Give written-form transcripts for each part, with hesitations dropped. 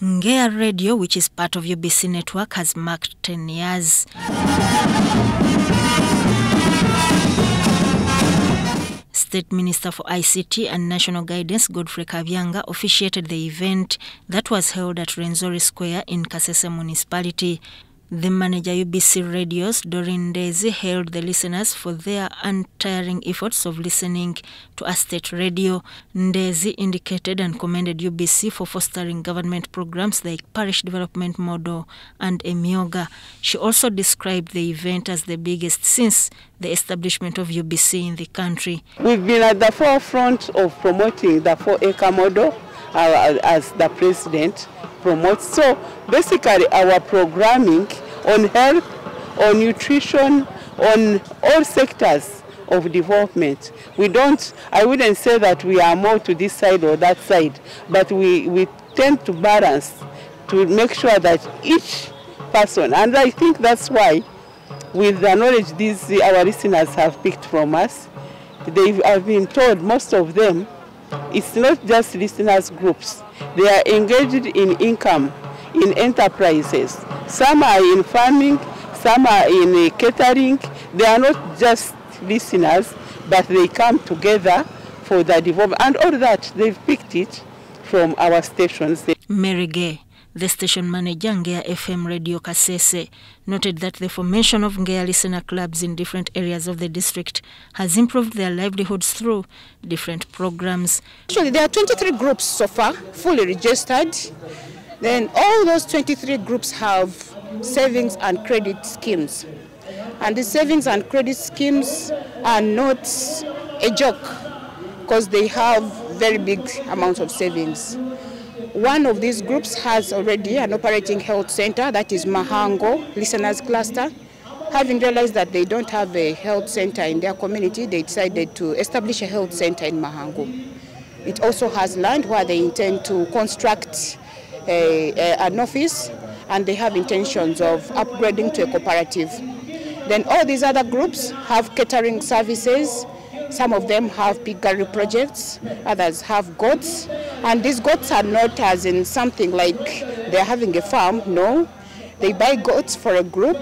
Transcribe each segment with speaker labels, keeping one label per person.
Speaker 1: Ngeya Radio, which is part of UBC network, has marked 10 years. State Minister for ICT and National Guidance, Godfrey Kabyanga, officiated the event that was held at Rwenzori Square in Kasese Municipality. The manager UBC Radios, Doreen Ndezi, hailed the listeners for their untiring efforts of listening to a state radio. Ndezi indicated and commended UBC for fostering government programs like Parish Development Model and anew. She also described the event as the biggest since the establishment of UBC in the country.
Speaker 2: We've been at the forefront of promoting the 4-acre model as the president promotes. So basically our programming on health, on nutrition, on all sectors of development. I wouldn't say that we are more to this side or that side, but we tend to balance to make sure that each person, and I think that's why with the knowledge our listeners have picked from us, they have been told, most of them, it's not just listeners groups. They are engaged in income, in enterprises. Some are in farming, some are in catering. They are not just listeners, but they come together for the development. And all that, they've picked it from our stations.
Speaker 1: Mary Gay, the station manager, Ngeya FM Radio Kasese, noted that the formation of Ngeya listener clubs in different areas of the district has improved their livelihoods through different programs.
Speaker 3: Actually, there are 23 groups so far, fully registered. Then all those 23 groups have savings and credit schemes. And the savings and credit schemes are not a joke because they have very big amounts of savings. One of these groups has already an operating health center, that is Mahango Listeners Cluster. Having realized that they don't have a health center in their community, they decided to establish a health center in Mahango. It also has land where they intend to construct an office, and they have intentions of upgrading to a cooperative. Then all these other groups have catering services. Some of them have piggery projects, others have goats. And these goats are not as in something like they're having a farm, no. They buy goats for a group.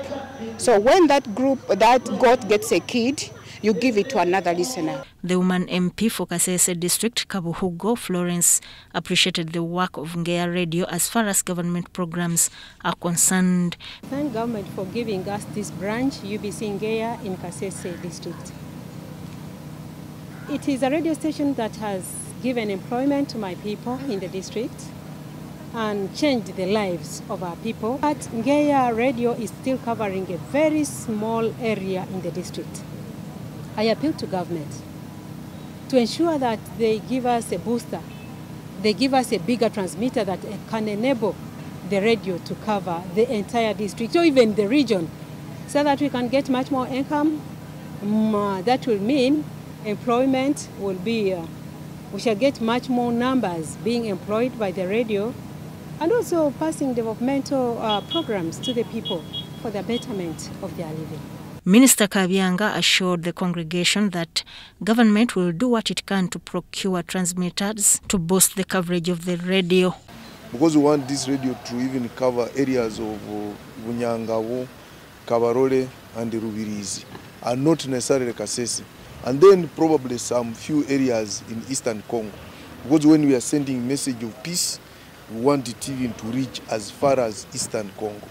Speaker 3: So when that goat gets a kid, you give it to another listener.
Speaker 1: The woman MP for Kasese District, Kabuhugo Florence, appreciated the work of Ngeya Radio as far as government programs are concerned.
Speaker 4: Thank government for giving us this branch, UBC Ngeya, in Kasese District. It is a radio station that has given employment to my people in the district and changed the lives of our people. But Ngeya Radio is still covering a very small area in the district. I appeal to government to ensure that they give us a booster, they give us a bigger transmitter that can enable the radio to cover the entire district or even the region, so that we can get much more income. That will mean employment will be, we shall get much more numbers being employed by the radio, and also passing developmental programs to the people for the betterment of their living.
Speaker 1: Minister Kabyanga assured the congregation that government will do what it can to procure transmitters to boost the coverage of the radio.
Speaker 5: Because we want this radio to even cover areas of Bunyangabo, Kabarole and Rubirizi, and not necessarily Kasese. And then probably some few areas in Eastern Congo. Because when we are sending message of peace, we want it even to reach as far as Eastern Congo.